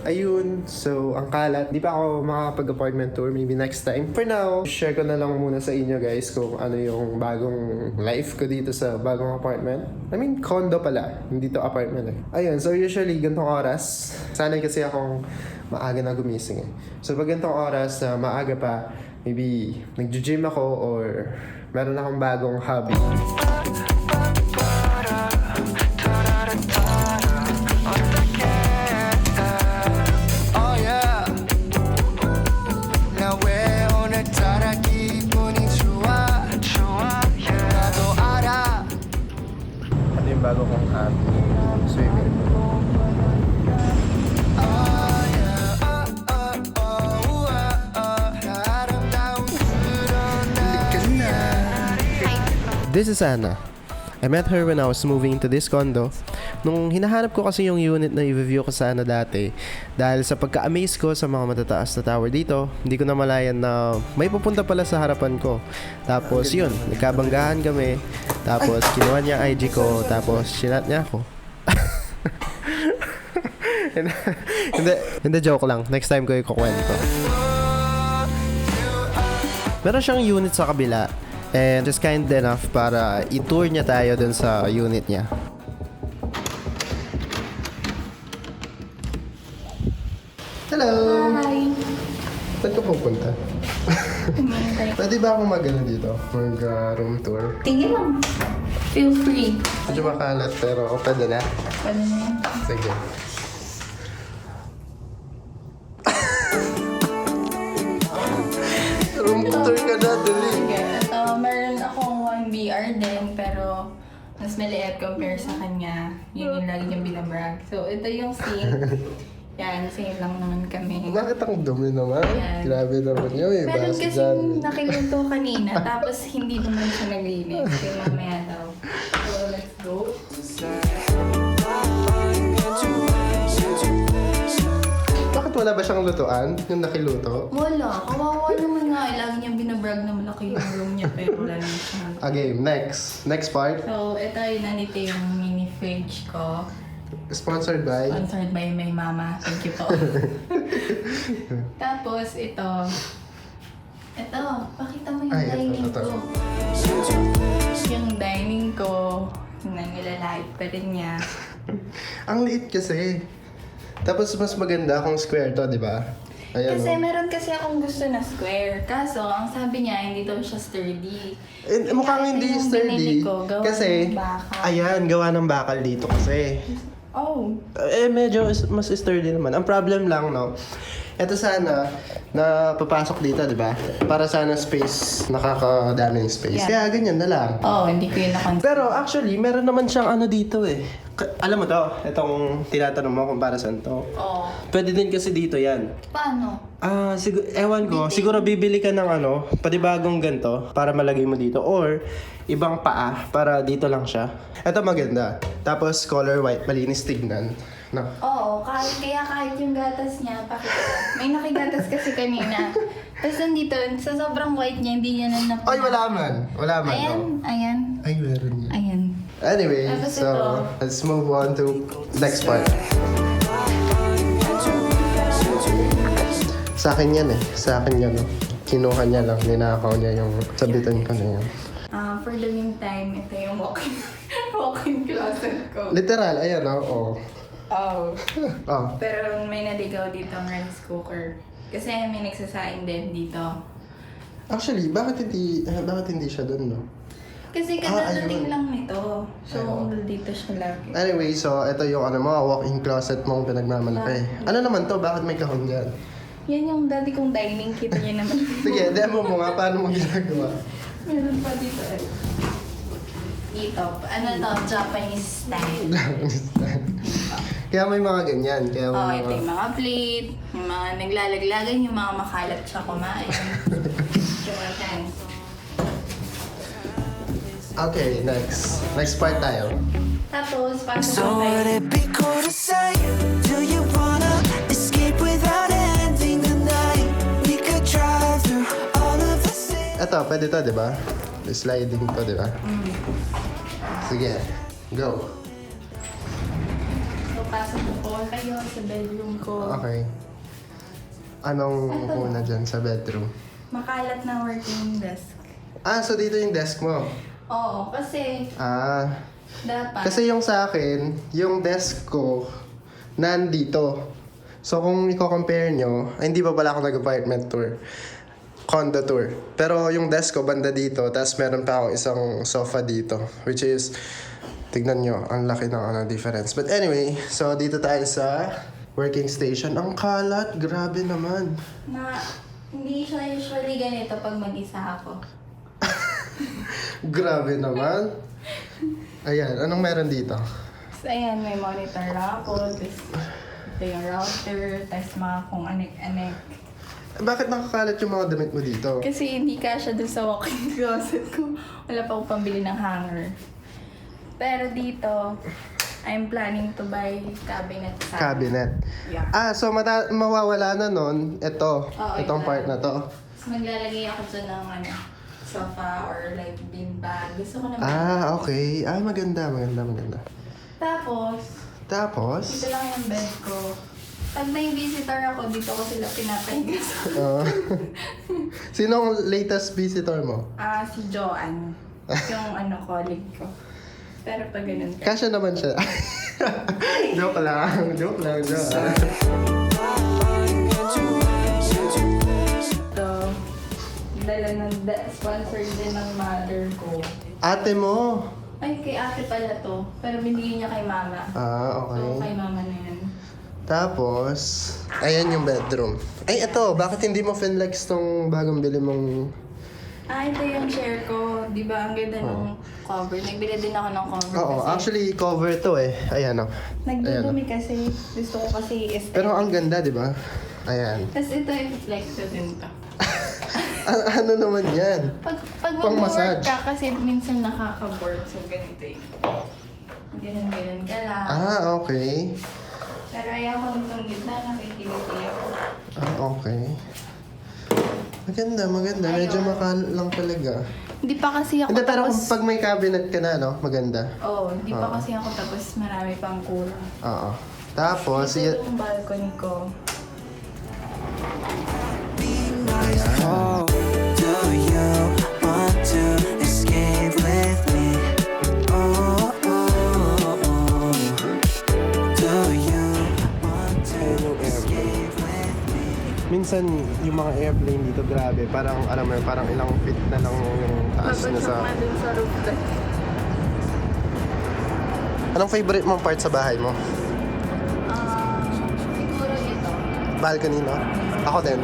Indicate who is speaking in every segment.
Speaker 1: ayun. So, ang kalat. Di pa ako makakapag-apartment tour. Maybe next time. For now, share ko na lang muna sa inyo guys kung ano yung bagong life ko dito sa bagong apartment. I mean, condo pala. Hindi to apartment eh. Ayun, so usually, gantong oras. Sanay kasi akong maaga na gumising eh. So, pag gantong oras na maaga pa, maybe nag-gym ako or meron akong bagong hobby. Bago kong hobby, swimming. This is Anna. I met her when I was moving into this condo. Nung hinahanap ko kasi yung unit na i-review ko sana dati, dahil sa pagka-amaze ko sa mga matataas na tower dito, hindi ko na malayan na may pupunta pala sa harapan ko. Tapos yun, nagkabanggahan kami. Tapos kinuha niya IG ko, tapos sinat niya ako. Hindi, joke lang. Next time ko ikukwento. Meron siyang unit sa kabila. And just kind enough para i-tour niya tayo dun sa unit niya. Hello!
Speaker 2: Hi!
Speaker 1: Saan ka pupunta? Pwede ba akong mag-ano dito? Mag-room tour?
Speaker 2: Tingin lang. Feel free.
Speaker 1: Medyo makalat pero pwede na.
Speaker 2: Pwede na yan.
Speaker 1: Sige. Room tour ka na, dali.
Speaker 2: Ito, meron akong 1BR din, pero mas maliit compare sa kanya. Yun yung lagi niyang binabrag. So, ito yung scene. Yan, same lang naman kami.
Speaker 1: Bakit ang dumi naman?
Speaker 2: Yan.
Speaker 1: Grabe naman yun. May
Speaker 2: Meron
Speaker 1: basa
Speaker 2: kasi
Speaker 1: dyan.
Speaker 2: nakiluto kanina, tapos hindi naman siya naglinis. Kaya mamaya daw. So, let's go.
Speaker 1: Bakit wala ba siyang lutuan? Yung nakiluto?
Speaker 2: Wala. Kawawa naman nga. Lagi niyang binabrag na malaki yung room niya, pero wala naman siya.
Speaker 1: Okay, next part.
Speaker 2: So, ito yung nandito yung mini fridge ko.
Speaker 1: Sponsored by?
Speaker 2: Sponsored by my mama. Thank you po. Tapos, ito. Ito, pakita mo yung
Speaker 1: Ay, ito,
Speaker 2: dining
Speaker 1: ito.
Speaker 2: ko. Yung dining ko, nilalait pa rin niya.
Speaker 1: Ang liit kasi. Tapos mas maganda kung square to, di ba? Ayan,
Speaker 2: Kasi
Speaker 1: oh.
Speaker 2: meron kasi akong gusto na square. Kaso, ang sabi niya, hindi daw siya sturdy.
Speaker 1: Eh, mukhang hindi
Speaker 2: Ito yung
Speaker 1: sturdy.
Speaker 2: binili ko, gawa
Speaker 1: Kasi,
Speaker 2: ng bakal.
Speaker 1: ayan, gawa ng bakal dito kasi.
Speaker 2: Oh.
Speaker 1: Medyo mas sturdy naman. Ang problem lang, no? Ito sana, na papasok dito, di ba? Para sana space, nakakadaming space.
Speaker 2: Yeah.
Speaker 1: Kaya ganyan na lang.
Speaker 2: Oh, hindi ko yun nakonsider.
Speaker 1: Pero actually, meron naman siyang ano dito eh. Alam mo to, itong tinatanong mo kung para saan to.
Speaker 2: Oh.
Speaker 1: Pwede din kasi dito yan.
Speaker 2: Paano?
Speaker 1: Ewan ko, siguro bibili ka ng ano, panibagong ganito para malagay mo dito. Or, ibang paa para dito lang siya. Ito maganda. Tapos, color white, malinis tignan. No.
Speaker 2: Oo, kahit yung gatas niya, pakita. May nakigatas kasi kanina. Tapos nandito, sa sobrang white niya, hindi niya na
Speaker 1: Ay, wala man. Wala man.
Speaker 2: Ayan,
Speaker 1: no?
Speaker 2: ayan,
Speaker 1: Ay, meron yan.
Speaker 2: ayan.
Speaker 1: Anyway,
Speaker 2: Tapos
Speaker 1: so,
Speaker 2: ito.
Speaker 1: let's move on to next part. Sa akin yan eh. Sa akin yan. No? Kinuha niya lang. Ninakaw niya yung sabitan ko na yan.
Speaker 2: For the meantime, ito yung walk-in closet ko.
Speaker 1: Literal, ayan oh.
Speaker 2: Oh.
Speaker 1: Oh.
Speaker 2: Pero may naligaw dito ang rice cooker. Kasi may nagsasaing din dito.
Speaker 1: Actually, bakit hindi siya doon, no?
Speaker 2: Kasi
Speaker 1: ayun.
Speaker 2: kadadating lang nito. So,
Speaker 1: Ayun.
Speaker 2: dito siya lagi.
Speaker 1: Anyway, so ito yung ano mo, walk-in closet mong pinagmamalaki. Ano naman to? Bakit may kahon dyan?
Speaker 2: Yan yung dati kong dining. Kita niya naman.
Speaker 1: Sige, demo mo nga. Paano mo ginagawa?
Speaker 2: Meron pa dito eh. Dito. Ano to? Japanese style.
Speaker 1: Kaya may mga ganyan. Kaya
Speaker 2: Oh,
Speaker 1: may
Speaker 2: ito yung mga plate, yung mga naglalaglagan, yung mga makalat siya kumain. Jonathan.
Speaker 1: Okay, next. Next part tayo.
Speaker 2: Tapos, pasok
Speaker 3: So
Speaker 2: na
Speaker 3: would
Speaker 2: tayo.
Speaker 3: it be cool to say, do you wanna escape without ending the night? We could drive through all of the city.
Speaker 1: Ito, pwede to, di ba? Sliding to, di ba? Sige, go.
Speaker 2: So, papasok po kayo sa bedroom ko.
Speaker 1: Okay. Anong una dyan sa bedroom?
Speaker 2: Makalat na working desk.
Speaker 1: Ah, so dito yung desk mo?
Speaker 2: Oo, kasi
Speaker 1: Ah,
Speaker 2: dapat.
Speaker 1: kasi yung sa akin, yung desk ko, nandito. So kung i-compare nyo, ay, hindi pa pala ako nag-apartment tour. Condo tour. Pero yung desk ko, banda dito, tapos meron pa akong isang sofa dito. Which is, tignan nyo, ang laki ng difference. But anyway, so dito tayo sa working station. Ang kalat, grabe naman.
Speaker 2: Na, hindi siya usually ganito pag mag-isa ako.
Speaker 1: Grabe naman. Ayan, anong meron dito?
Speaker 2: So, ayan, may monitor ako, tapos ito yung router, tapos mga kung anek-anek.
Speaker 1: Bakit nakakalat yung mga damit mo dito?
Speaker 2: Kasi hindi kasya dun sa walk-in closet ko. Wala pa akong pambili ng hanger. Pero dito, I'm planning to buy cabinet.
Speaker 1: Cabinet.
Speaker 2: Yeah.
Speaker 1: Ah, so mawawala na nun, ito.
Speaker 2: Oo,
Speaker 1: Itong
Speaker 2: ito.
Speaker 1: part na to.
Speaker 2: Tapos maglalagay ako dyan ng sofa or like bean bag. Gusto ko naman.
Speaker 1: Ah, okay. Ah, maganda. Tapos?
Speaker 2: Dito lang yung bed ko. Pag may visitor ako, dito ko sila pinapahinga sa...
Speaker 1: Sinong latest visitor mo?
Speaker 2: Si Joanne. Yung colleague ko. Pero pag ganun ka.
Speaker 1: Kasya naman siya. Joke lang.
Speaker 2: Ito, dala ng sponsor din ng mother ko.
Speaker 1: Ate mo?
Speaker 2: Ay, kay ate pala to. Pero binigay niya kay mama.
Speaker 1: Ah, okay.
Speaker 2: So, kay mama na yan.
Speaker 1: Tapos, ayan yung bedroom. Ay, ito. Bakit hindi mo finlex tong bagong bili mong...
Speaker 2: Ito yung chair ko. Di ba? Ang ganda ng cover. Nagbili din ako ng cover
Speaker 1: Oo,
Speaker 2: kasi.
Speaker 1: actually, cover to eh. Ayan o.
Speaker 2: Nagdudumi kasi. Gusto ko kasi aesthetic.
Speaker 1: Pero ang ganda, di ba? Ayan.
Speaker 2: Tapos ito yung flex ko din to.
Speaker 1: Ano naman yan?
Speaker 2: Pag
Speaker 1: Pang
Speaker 2: mag-work
Speaker 1: massage.
Speaker 2: ka kasi minsan nakaka-board. So, ganito eh. Ganun ka lang.
Speaker 1: Ah, okay.
Speaker 2: Pero ayaw ko nitong gitna. Nakikiliti ako.
Speaker 1: Ah, okay. Maganda. Medyo makal lang talaga.
Speaker 2: Hindi pa kasi ako
Speaker 1: Hindi, pero
Speaker 2: tapos...
Speaker 1: kung pag may cabinet ka na, no? Maganda.
Speaker 2: Oo, hindi pa kasi ako tapos marami pang kulang.
Speaker 1: Oo. Tapos,
Speaker 2: Ito yung balcony ko.
Speaker 3: Oh, do you want to escape with me? Oh, do you want to escape with me?
Speaker 1: minsan yung mga airplane dito, grabe. Parang, alam mo yun, parang ilang feet na lang yung taas na sa...
Speaker 2: dun sa rooftop.
Speaker 1: Anong favorite mong part sa bahay mo?
Speaker 2: Siguro ito.
Speaker 1: Balcony, no? Ako din.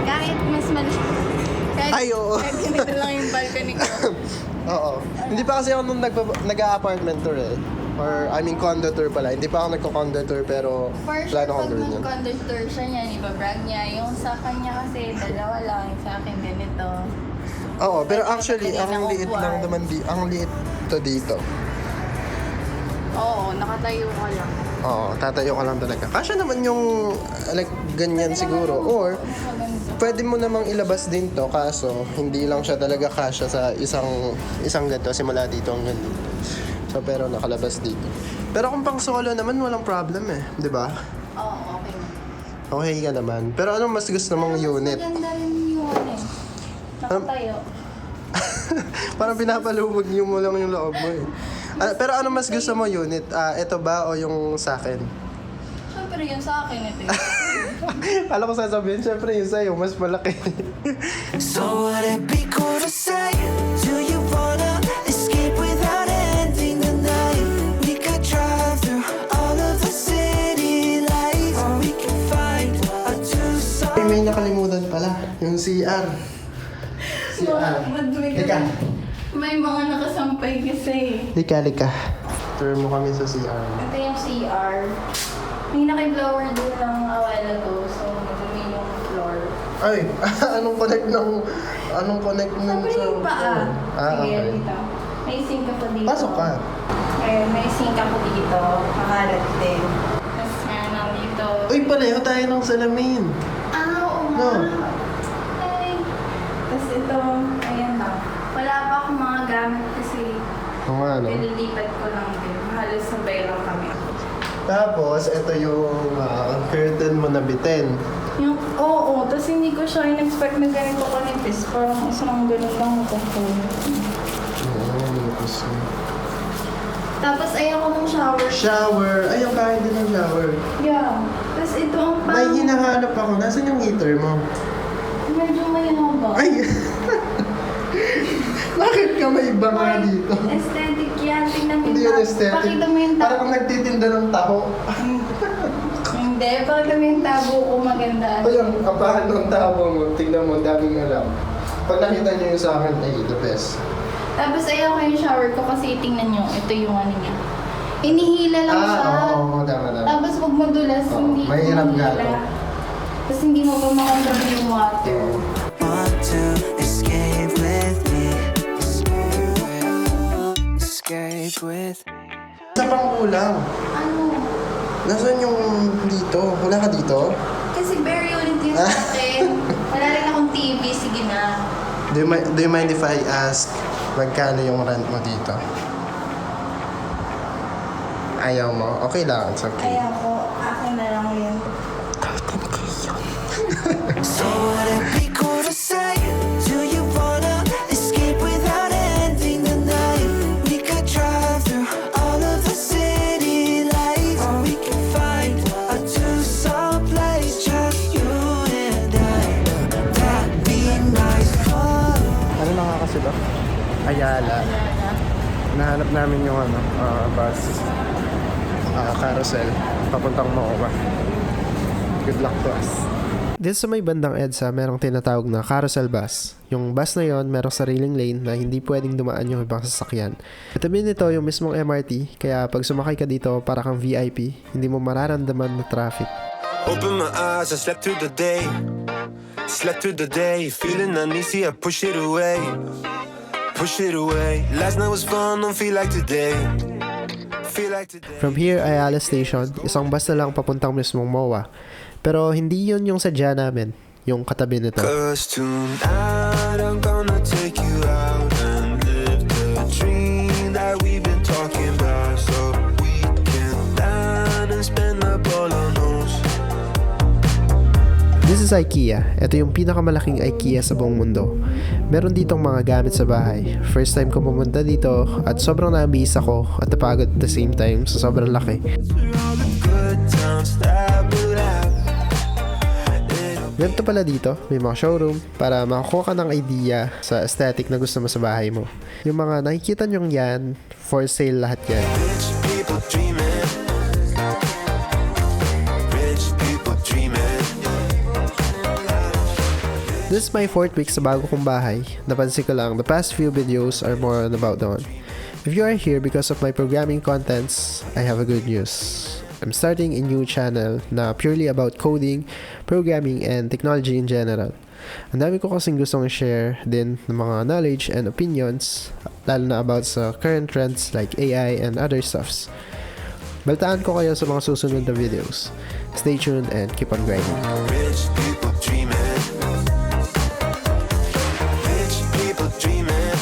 Speaker 2: Kahit mas maliit.
Speaker 1: Ay, oo.
Speaker 2: Kahit ganito lang yung balcony ko.
Speaker 1: Oo. Hindi pa kasi ako nung nag-apartment tour eh. Or, I mean, condo tour pala. Hindi pa ako nagko-condo tour, pero
Speaker 2: For sure,
Speaker 1: plano kong
Speaker 2: pag
Speaker 1: gawin yun.
Speaker 2: mag-conductor siya niya, ibabrag niya. Yung sa kanya kasi, dalawa lang. Yung sa akin, ganito.
Speaker 1: Oo, pero
Speaker 2: Pwede
Speaker 1: actually,
Speaker 2: ka
Speaker 1: ang
Speaker 2: kanina
Speaker 1: liit
Speaker 2: upuan.
Speaker 1: lang naman ang liit to dito.
Speaker 2: Oo, nakatayo ka lang.
Speaker 1: Oo, tatayo ka lang talaga. Kasya naman yung, like, ganyan siguro. Or, pwede mo namang ilabas din to, kaso, hindi lang siya talaga kasya sa isang ganito, simula dito hanggang dito. So, pero nakalabas dito. Pero kung pang solo naman, walang problem eh. Di ba?
Speaker 2: Oo, okay.
Speaker 1: Okay ka naman. Pero anong mas gusto mong unit?
Speaker 2: Maganda rin yung nakatayo.
Speaker 1: Parang pinapalubog niyo mo lang yung loob mo eh. Pero ano mas gusto mo unit? Ito ba o yung sa akin?
Speaker 2: Siyempre yun sa akin ito.
Speaker 1: Kala ko sasabihin, syempre yung sa'yo, mas malaki.
Speaker 3: So would it be cool to say, do you wanna escape without ending the night? We could drive through all of the city lights, or we could find a
Speaker 1: Ay,
Speaker 3: two-side.
Speaker 1: may nakalimutan pala. Yung CR. CR. Lika.
Speaker 2: May mga nakasampay kasi.
Speaker 1: Lika. Tour mo kami sa CR.
Speaker 2: Ito yung CR. May naki-blower din lang a while ago, so madumi yung floor.
Speaker 1: Ay, anong connect ng
Speaker 2: Sabi yung paa. Sige,
Speaker 1: okay.
Speaker 2: dito. May sink ako dito.
Speaker 1: Pasok ka.
Speaker 2: Ayun, may sink ako dito. Makalat din. Tapos meron dito.
Speaker 1: Uy, pareho tayo ng salamin.
Speaker 2: Oo nga.
Speaker 1: No.
Speaker 2: Ay. Tapos ito, ayan lang. Wala pa akong mga gamit kasi
Speaker 1: Oo nga, no?
Speaker 2: nililipat ko lang din. Halos sabay lang kami.
Speaker 1: Tapos, ito yung curtain mo na bitin.
Speaker 2: Yung, oo, tapos hindi ko siya in-expect na ganito kanipis. Parang isang ganun lang mapupunod. Tapos ayaw ko ng shower.
Speaker 1: Shower! Ayaw kahit din ng shower.
Speaker 2: Yeah. Tapos ito ang
Speaker 1: May hinahanap ako. Nasaan yung heater mo?
Speaker 2: Medyo may haba.
Speaker 1: Ay! Bakit ka may iba nga dito?
Speaker 2: Aesthetic yan. Tingnan mo
Speaker 1: Hindi
Speaker 2: yung
Speaker 1: yun aesthetic.
Speaker 2: Pakita mo yung tabo.
Speaker 1: Parang nagtitinda ng taho.
Speaker 2: Hindi, pakita mo yung tabo ko maganda.
Speaker 1: Ito yung kapahan ng tabo mo. Tingnan mo, daming alam. Pag nakita niyo yung sa akin, ay, the best.
Speaker 2: Tapos ayaw ko yung shower ko kasi tingnan nyo, ito yung ano niya. Inihila lang siya.
Speaker 1: Oo, tama.
Speaker 2: Tapos pag madulas,
Speaker 1: Oo,
Speaker 2: hindi
Speaker 1: mahirap nga
Speaker 2: hinihila.
Speaker 1: to.
Speaker 2: Tapos hindi mo pa makontrol yung water.
Speaker 3: Want to escape with me? Escape with me.
Speaker 1: Isa pang kulang.
Speaker 2: Ano?
Speaker 1: Nasaan yung dito? Wala ka dito?
Speaker 2: Kasi very unit yun sa akin. Wala rin akong TV, sige na.
Speaker 1: Do you mind if I ask magkano yung rent mo dito? Ayaw mo? Okay lang, it's okay.
Speaker 2: Ayaw ko, akin na lang yun.
Speaker 3: So would it be cool to say? Do you wanna escape without ending the night? We could drive through all of the city lights, or we could find a two-song place, just you and I. That'd be nice fun.
Speaker 1: Ano na nga kasi to? Ayala. Nahanap namin yung bus. Carousel. Papuntang Moa. Good luck to us. Dito sa may bandang EDSA, merong tinatawag na carousel bus. Yung bus na yon merong sariling lane na hindi pwedeng dumaan yung ibang sasakyan. Katabi nito yung mismong MRT, kaya pag sumakay ka dito para kang VIP, hindi mo mararamdaman na traffic.
Speaker 4: Open my eyes, I slept through the day. Slept through the day, feeling uneasy, I push it away. Push it away. Last night was fun, don't feel like today. Feel like today.
Speaker 1: From here, Ayala Station, isang bus na lang papuntang mismong MOA. Pero hindi yun yung sadya namin, yung katabi nito.
Speaker 4: Cause tonight I'm gonna take you out and live the dream that we've been talking about. So we can dine and spend up all our nose.
Speaker 1: This is IKEA. Ito yung pinakamalaking IKEA sa buong mundo. Meron ditong mga gamit sa bahay. First time ko pumunta dito at sobrang na-amaze ako at napagod at the same time sa sobrang laki.
Speaker 4: Through all the good times that we'll have.
Speaker 1: Ganito pala dito, may mga showroom para makakuha ka ng idea sa aesthetic na gusto mo sa bahay mo. Yung mga nakikita nyong yan, for sale lahat yan.
Speaker 4: Rich people dreaming. Rich people dreaming.
Speaker 1: This is my 4th week sa bago kong bahay. Napansin ko lang, the past few videos are more on about that one. If you are here because of my programming contents, I have a good news. I'm starting a new channel na purely about coding, programming, and technology in general. Ang dami ko kasing gustong share din ng mga knowledge and opinions, lalo na about sa current trends like AI and other stuffs. Baltaan ko kayo sa mga susunod na videos. Stay tuned and keep on grinding.
Speaker 4: Rich people dreaming. Rich people dreaming.